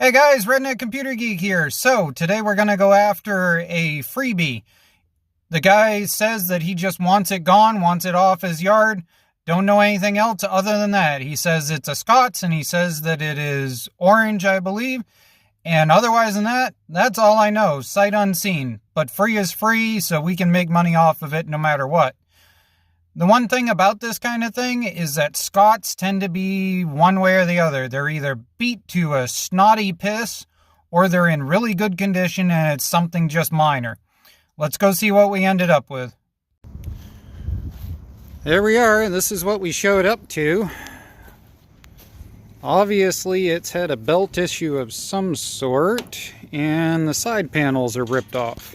Hey guys, Redneck Computer Geek here. So today we're going to go after a freebie. The guy says that he just wants it gone, wants it off his yard. Don't know anything else other than that. He says it's a Scots and he says that it is orange, I believe. And otherwise than that, that's all I know, sight unseen. But free is free, so we can make money off of it no matter what. The one thing about this kind of thing is that Scots tend to be one way or the other. They're either beat to a snotty piss or they're in really good condition and it's something just minor. Let's go see what we ended up with. There we are. This is what we showed up to. Obviously it's had a belt issue of some sort and the side panels are ripped off.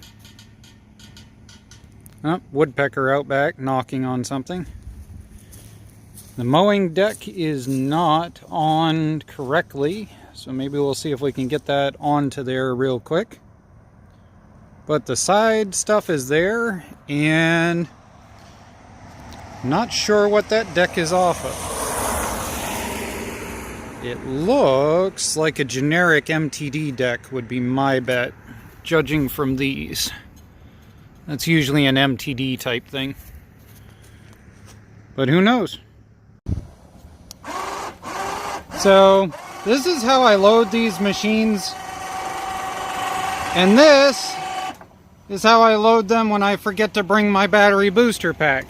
Oh, woodpecker out back knocking on something. The mowing deck is not on correctly, so maybe we'll see if we can get that onto there real quick. But the side stuff is there, and not sure what that deck is off of. It looks like a generic MTD deck would be my bet, judging from these. That's usually an MTD type thing. But who knows? So, this is how I load these machines. And this is how I load them when I forget to bring my battery booster pack.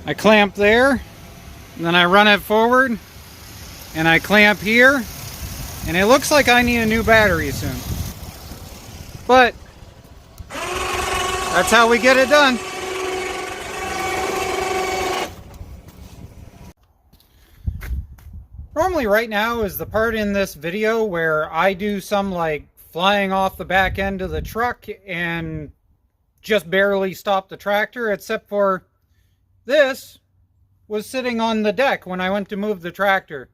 I clamp there, and then I run it forward, and I clamp here, and it looks like I need a new battery soon. But that's how we get it done. Normally right now is the part in this video where I do some like flying off the back end of the truck and just barely stop the tractor, except for this was sitting on the deck when I went to move the tractor.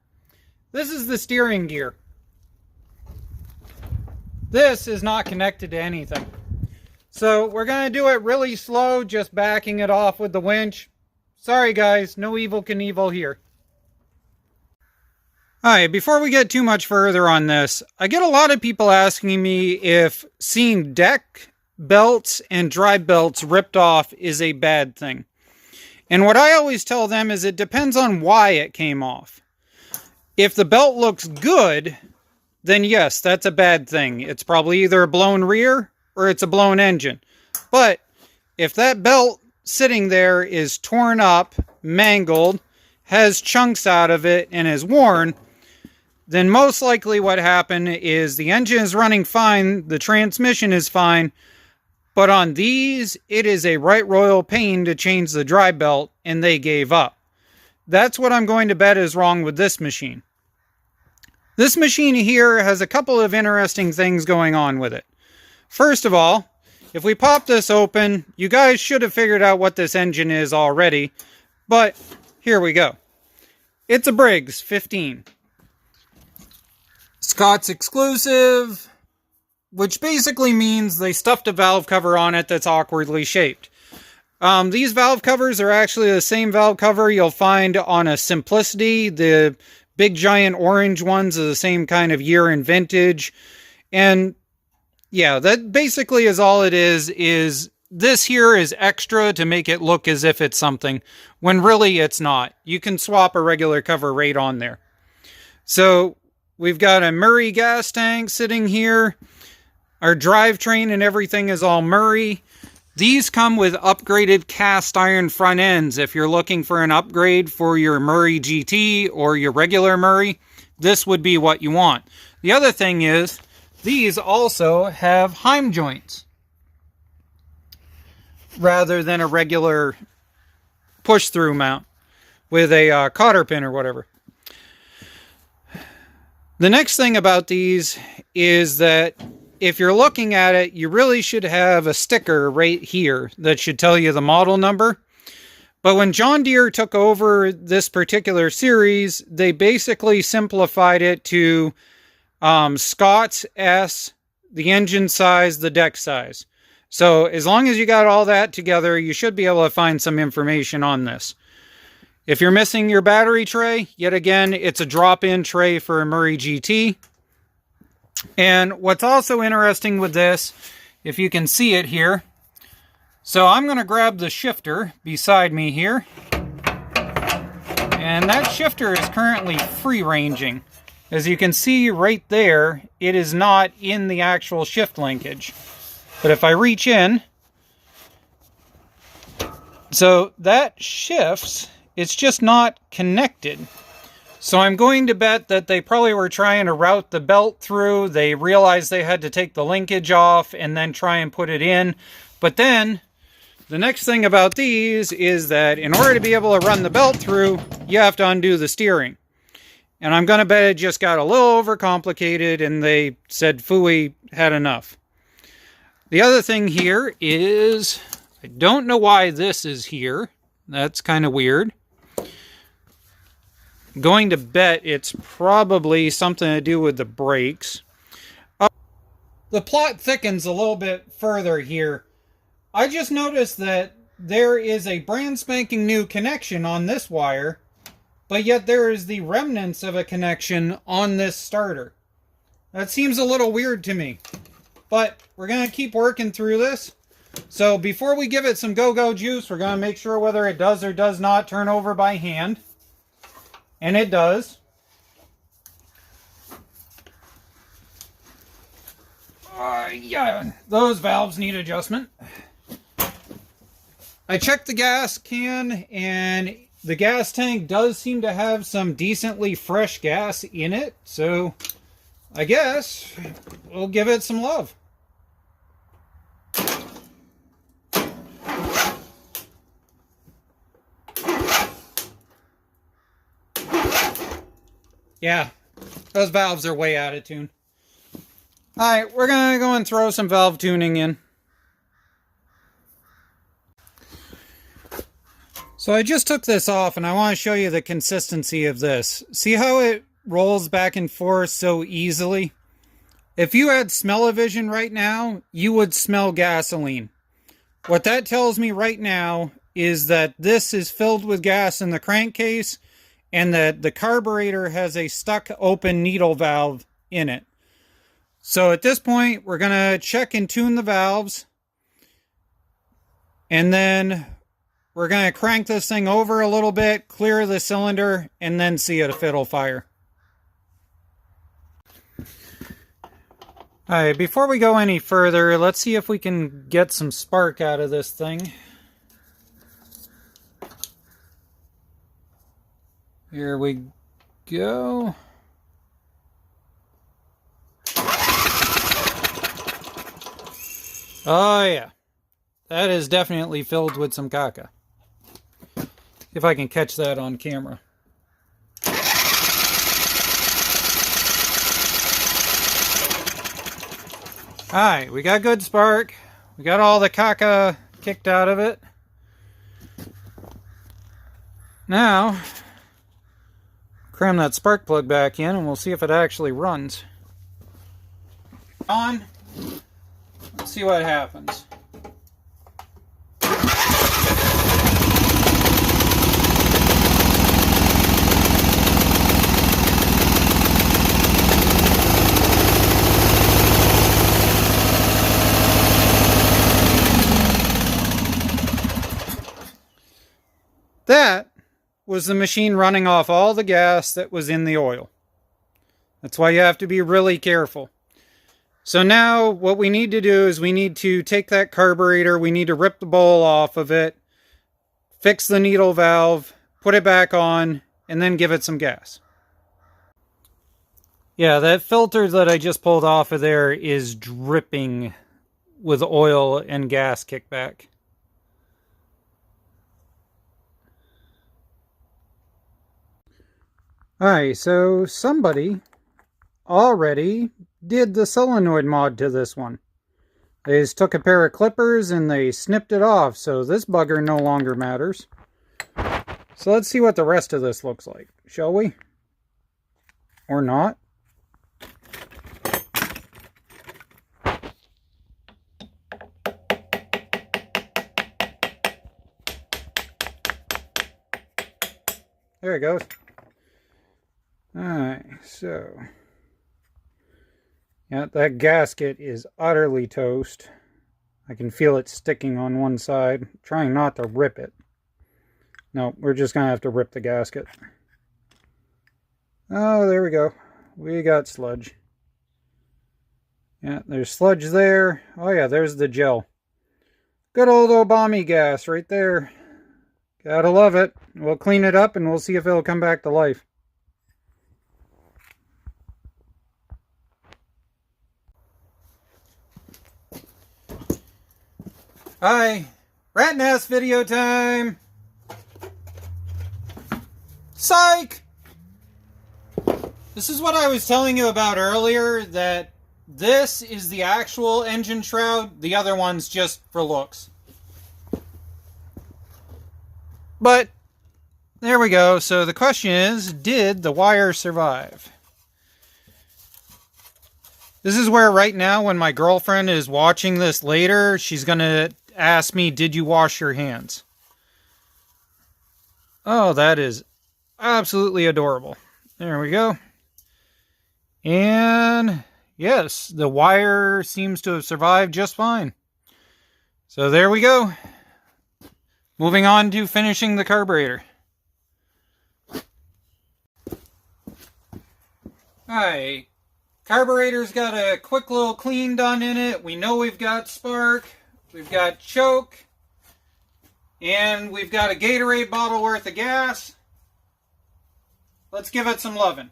This is the steering gear. This is not connected to anything. So we're going to do it really slow, just backing it off with the winch. Sorry guys, no Evel Knievel here. Alright, before we get too much further on this, I get a lot of people asking me if seeing deck belts and drive belts ripped off is a bad thing. And what I always tell them is it depends on why it came off. If the belt looks good, then yes, that's a bad thing. It's probably either a blown rear or it's a blown engine. But if that belt sitting there is torn up, mangled, has chunks out of it, and is worn, then most likely what happened is the engine is running fine, the transmission is fine, but on these, it is a right royal pain to change the drive belt, and they gave up. That's what I'm going to bet is wrong with this machine. This machine here has a couple of interesting things going on with it. First of all, if we pop this open, you guys should have figured out what this engine is already, but here we go. It's a Briggs 15. Scots exclusive, which basically means they stuffed a valve cover on it that's awkwardly shaped. These valve covers are actually the same valve cover you'll find on a Simplicity. The big giant orange ones are the same kind of year and vintage, and yeah, that basically is all it is this here is extra to make it look as if it's something, when really it's not. You can swap a regular cover right on there. So, we've got a Murray gas tank sitting here. Our drivetrain and everything is all Murray. These come with upgraded cast iron front ends. If you're looking for an upgrade for your Murray GT or your regular Murray, this would be what you want. The other thing is, these also have Heim joints rather than a regular push-through mount with a cotter pin or whatever. The next thing about these is that if you're looking at it, you really should have a sticker right here that should tell you the model number. But when John Deere took over this particular series, they basically simplified it to Scots S, the engine size, the deck size. So as long as you got all that together, you should be able to find some information on this. If you're missing your battery tray, yet again, it's a drop-in tray for a Murray GT. And what's also interesting with this, if you can see it here, so I'm going to grab the shifter beside me here, and that shifter is currently free ranging. As you can see right there, it is not in the actual shift linkage. But if I reach in, so that shifts, it's just not connected. So I'm going to bet that they probably were trying to route the belt through. They realized they had to take the linkage off and then try and put it in. But then the next thing about these is that in order to be able to run the belt through, you have to undo the steering. And I'm going to bet it just got a little overcomplicated and they said phooey, had enough. The other thing here is, I don't know why this is here. That's kind of weird. Going to bet it's probably something to do with the brakes. The plot thickens a little bit further here. I just noticed that there is a brand spanking new connection on this wire, but yet there is the remnants of a connection on this starter. That seems a little weird to me, but we're going to keep working through this. So before we give it some go-go juice, we're going to make sure whether it does or does not turn over by hand. And it does. Yeah, those valves need adjustment. I checked the gas can, and the gas tank does seem to have some decently fresh gas in it. So I guess we'll give it some love. Yeah, those valves are way out of tune. Alright, we're going to go and throw some valve tuning in. So I just took this off and I want to show you the consistency of this. See how it rolls back and forth so easily? If you had smell-o-vision right now, you would smell gasoline. What that tells me right now is that this is filled with gas in the crankcase, and that the carburetor has a stuck open needle valve in it. So at this point, we're going to check and tune the valves. And then we're going to crank this thing over a little bit, clear the cylinder, and then see if it'll fire. Alright, before we go any further, let's see if we can get some spark out of this thing. Here we go. Oh yeah, that is definitely filled with some caca. If I can catch that on camera. Alright, we got good spark. We got all the caca kicked out of it. Now, cram that spark plug back in and we'll see if it actually runs. On. Let's see what happens. That was the machine running off all the gas that was in the oil. That's why you have to be really careful. So now what we need to do is we need to take that carburetor, we need to rip the bowl off of it, fix the needle valve, put it back on, and then give it some gas. Yeah, that filter that I just pulled off of there is dripping with oil and gas kickback. Alright, so somebody already did the solenoid mod to this one. They just took a pair of clippers and they snipped it off, so this bugger no longer matters. So let's see what the rest of this looks like, shall we? Or not? There it goes. Alright, so Yeah, that gasket is utterly toast. I can feel it sticking on one side. I'm trying not to rip it. No, we're just going to have to rip the gasket. Oh, there we go. We got sludge. Yeah, there's sludge there. Oh yeah, there's the gel. Good old Obama gas right there. Gotta love it. We'll clean it up and we'll see if it'll come back to life. Hi, rat nest video time. Psych! This is what I was telling you about earlier, that this is the actual engine shroud. The other one's just for looks. But there we go. So the question is, did the wire survive? This is where right now, when my girlfriend is watching this later, she's going to ask me, did you wash your hands? Oh, that is absolutely adorable. There we go. And yes, the wire seems to have survived just fine. So there we go. Moving on to finishing the carburetor. Alright, carburetor's got a quick little clean done in it. We know we've got spark, we've got choke, and we've got a Gatorade bottle worth of gas. Let's give it some loving.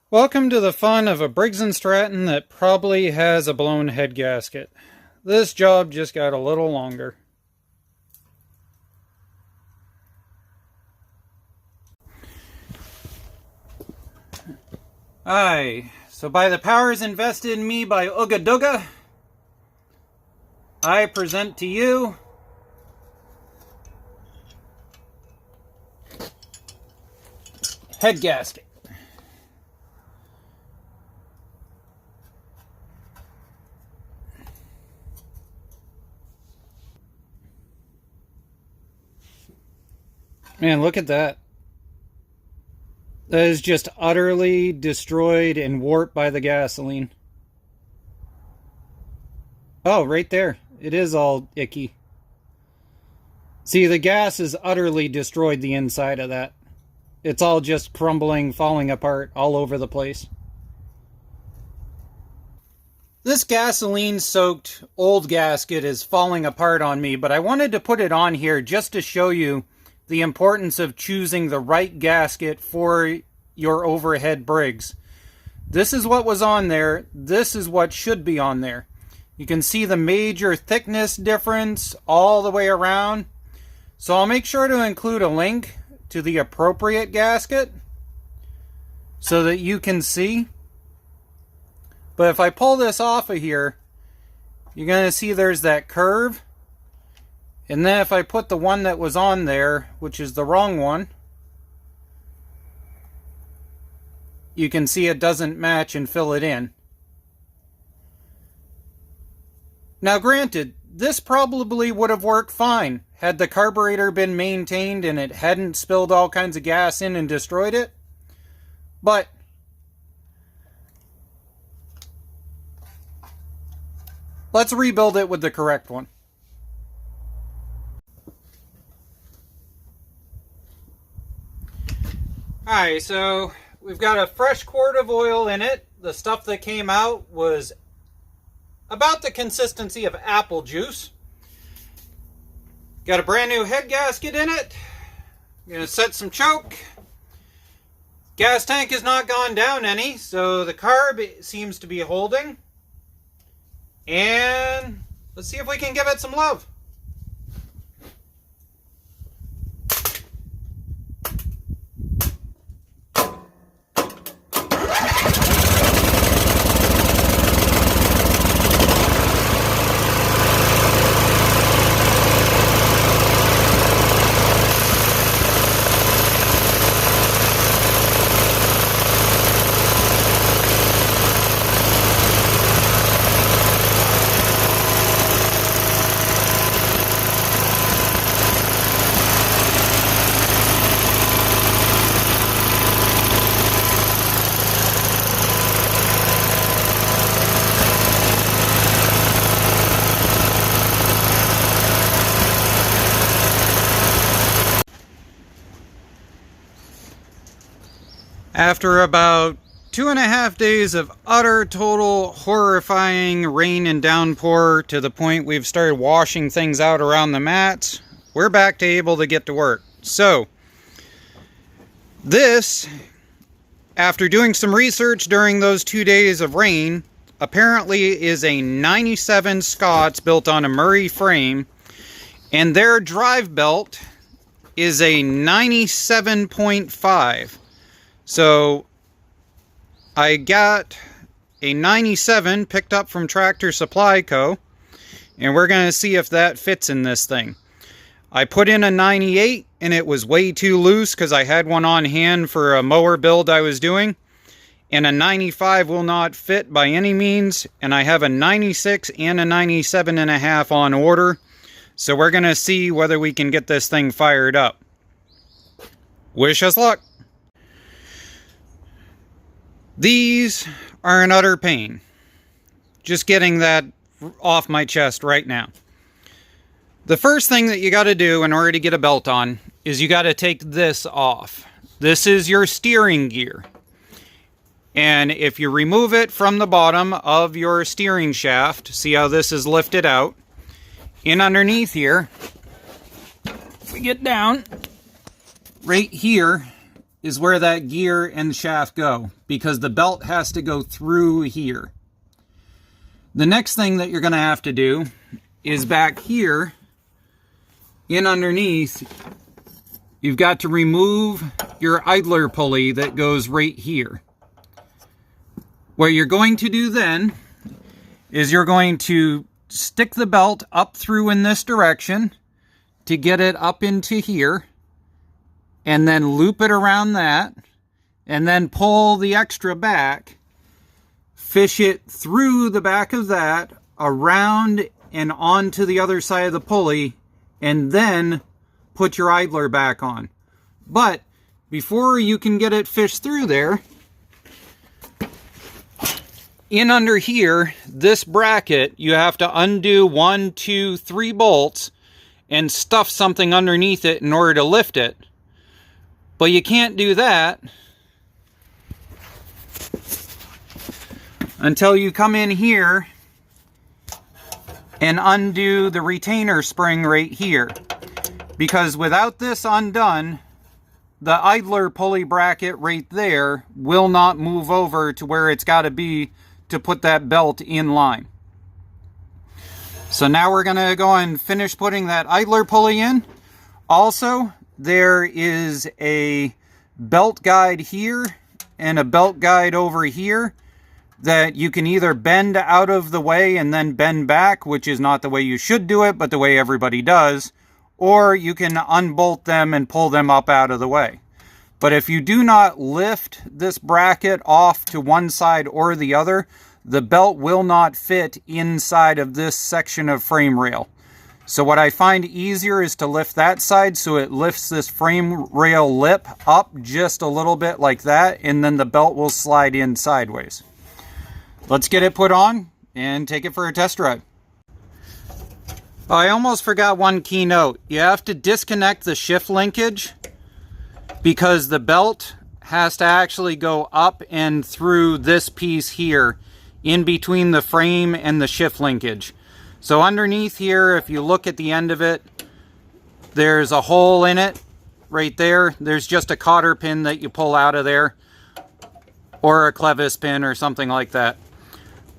Welcome to the fun of a Briggs & Stratton that probably has a blown head gasket. This job just got a little longer. Aye, so by the powers invested in me by Ooga Dooga, I present to you head gasket. Man, look at that. That is just utterly destroyed and warped by the gasoline. Oh, right there. It is all icky. See, the gas has utterly destroyed the inside of that. It's all just crumbling, falling apart all over the place. This gasoline-soaked old gasket is falling apart on me, but I wanted to put it on here just to show you the importance of choosing the right gasket for your overhead Briggs. This is what was on there. This is what should be on there. You can see the major thickness difference all the way around. So I'll make sure to include a link to the appropriate gasket so that you can see. But if I pull this off of here, you're going to see there's that curve. And then if I put the one that was on there, which is the wrong one, you can see it doesn't match and fill it in. Now granted, this probably would have worked fine had the carburetor been maintained and it hadn't spilled all kinds of gas in and destroyed it. But let's rebuild it with the correct one. Alright, so we've got a fresh quart of oil in it. The stuff that came out was about the consistency of apple juice. Got a brand new head gasket in it. I'm going to set some choke. Gas tank has not gone down any, so the carb seems to be holding. And let's see if we can give it some love. After about 2.5 days of utter, total, horrifying rain and downpour to the point we've started washing things out around the mats, we're back to able to get to work. So, this, after doing some research during those 2 days of rain, apparently is a 97 Scots built on a Murray frame, and their drive belt is a 97.5. So I got a 97 picked up from Tractor Supply Co. And we're going to see if that fits in this thing. I put in a 98 and it was way too loose because I had one on hand for a mower build I was doing. And a 95 will not fit by any means. And I have a 96 and a 97.5 on order. So we're going to see whether we can get this thing fired up. Wish us luck. These are an utter pain. Just getting that off my chest right now. The first thing that you got to do in order to get a belt on is you got to take this off. This is your steering gear. And if you remove it from the bottom of your steering shaft, see how this is lifted out? In underneath here, if we get down, right here is where that gear and shaft go, because the belt has to go through here. The next thing that you're going to have to do is back here, in underneath, you've got to remove your idler pulley that goes right here. What you're going to do then is you're going to stick the belt up through in this direction to get it up into here, and then loop it around that, and then pull the extra back, fish it through the back of that, around and onto the other side of the pulley, and then put your idler back on. But before you can get it fished through there, in under here, this bracket, you have to undo 1, 2, 3 bolts and stuff something underneath it in order to lift it. But you can't do that until you come in here and undo the retainer spring right here. Because without this undone, the idler pulley bracket right there will not move over to where it's got to be to put that belt in line. So now we're going to go and finish putting that idler pulley in. Also, there is a belt guide here and a belt guide over here that you can either bend out of the way and then bend back, which is not the way you should do it, but the way everybody does, or you can unbolt them and pull them up out of the way. But if you do not lift this bracket off to one side or the other, the belt will not fit inside of this section of frame rail. So what I find easier is to lift that side so it lifts this frame rail lip up just a little bit like that, and then the belt will slide in sideways. Let's get it put on and take it for a test drive. I almost forgot one key note. You have to disconnect the shift linkage because the belt has to actually go up and through this piece here in between the frame and the shift linkage. So underneath here, if you look at the end of it, there's a hole in it right there. There's just a cotter pin that you pull out of there, or a clevis pin or something like that.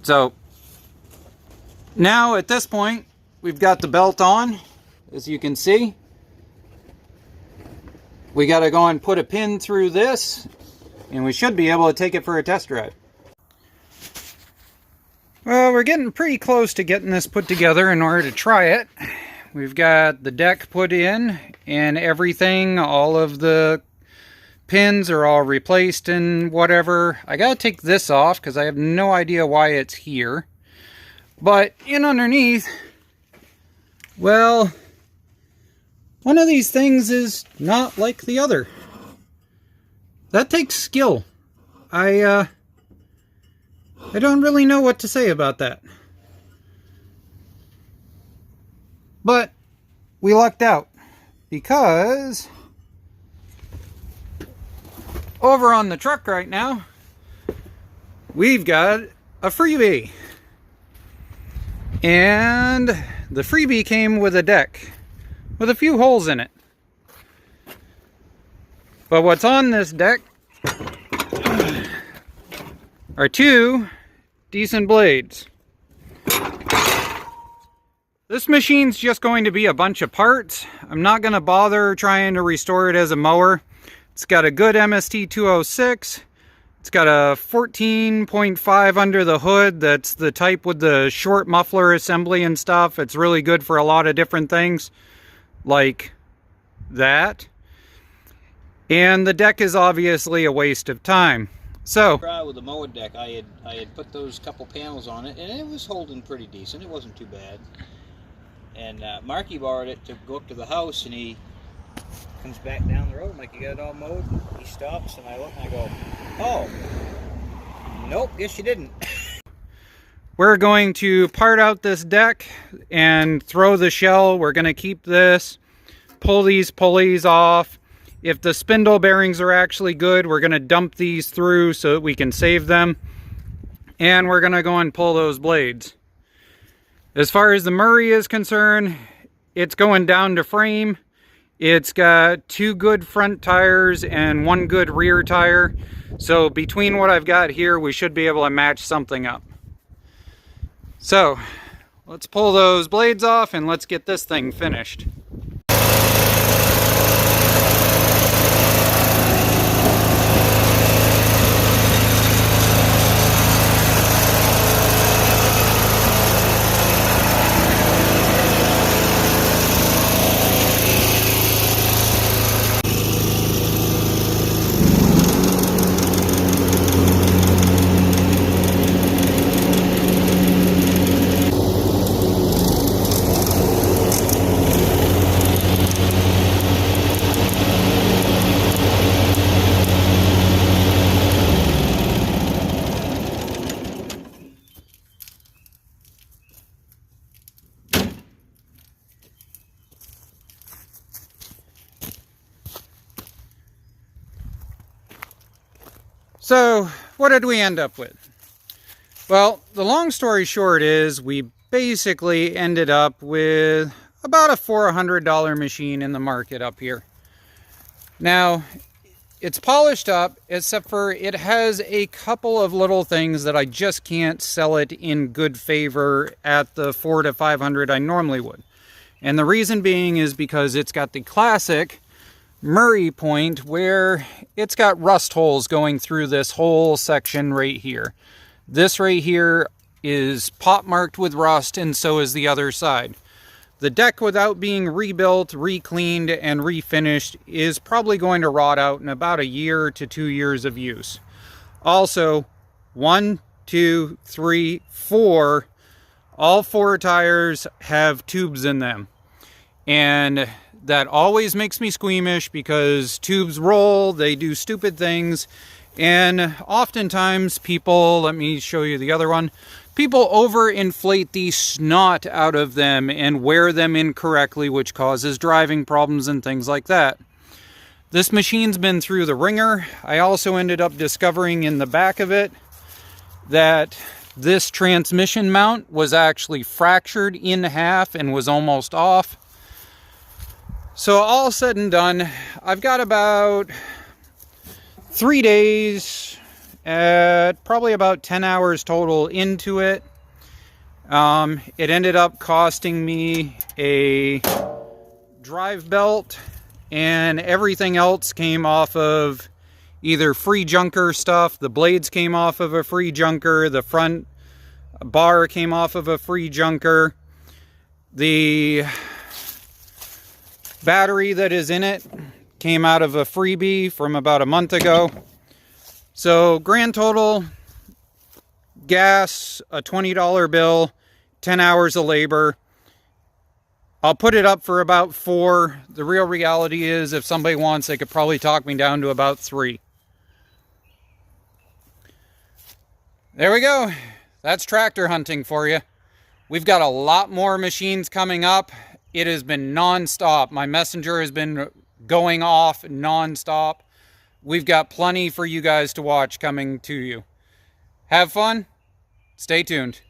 So now at this point, we've got the belt on, as you can see. We got to go and put a pin through this, and we should be able to take it for a test drive. Well, we're getting pretty close to getting this put together in order to try it. We've got the deck put in and everything. All of the pins are all replaced and whatever. I gotta take this off because I have no idea why it's here. But in underneath, well, one of these things is not like the other. That takes skill. I don't really know what to say about that. But we lucked out because over on the truck right now, we've got a freebie. And the freebie came with a deck with a few holes in it. But what's on this deck are two decent blades. This machine's just going to be a bunch of parts. I'm not going to bother trying to restore it as a mower. It's got a good MST 206. It's got a 14.5 under the hood. That's the type with the short muffler assembly and stuff. It's really good for a lot of different things, like that. And the deck is obviously a waste of time. So with the mower deck, I had put those couple panels on it, and it was holding pretty decent. It wasn't too bad. And Marky borrowed it to go up to the house, and he comes back down the road. I'm like, you got it all mowed? He stops, and I look and I go, oh, nope, guess you didn't. We're going to part out this deck and throw the shell. We're going to keep this, pull these pulleys off. If the spindle bearings are actually good, we're going to dump these through so that we can save them. And we're going to go and pull those blades. As far as the Murray is concerned, it's going down to frame. It's got 2 good front tires and 1 good rear tire. So between what I've got here, we should be able to match something up. So let's pull those blades off and let's get this thing finished. So, what did we end up with? Well, the long story short is we basically ended up with about a $400 machine in the market up here. Now, it's polished up, except for it has a couple of little things that I just can't sell it in good favor at the $400 to $500 I normally would. And the reason being is because it's got the classic Murray point where it's got rust holes going through this whole section right here. This right here is pot marked with rust, and so is the other side. The deck, without being rebuilt, re-cleaned, and refinished, is probably going to rot out in about 1 year to 2 years of use. Also, 1, 2, 3, 4, all 4 tires have tubes in them. And that always makes me squeamish because tubes roll, they do stupid things, and oftentimes people, let me show you the other one, people overinflate the snot out of them and wear them incorrectly, which causes driving problems and things like that. This machine's been through the ringer. I also ended up discovering in the back of it that this transmission mount was actually fractured in half and was almost off. So all said and done, I've got about 3 days at probably about 10 hours total into it. It ended up costing me a drive belt, and everything else came off of either free junker stuff. The blades came off of a free junker. The front bar came off of a free junker. The battery that is in it came out of a freebie from about a month ago. So grand total, gas, a $20 bill, 10 hours of labor. I'll put it up for about 4. The real reality is, if somebody wants, they could probably talk me down to about 3. There we go. That's tractor hunting for you. We've got a lot more machines coming up. It has been non-stop. My messenger has been going off non-stop. We've got plenty for you guys to watch coming to you. Have fun. Stay tuned.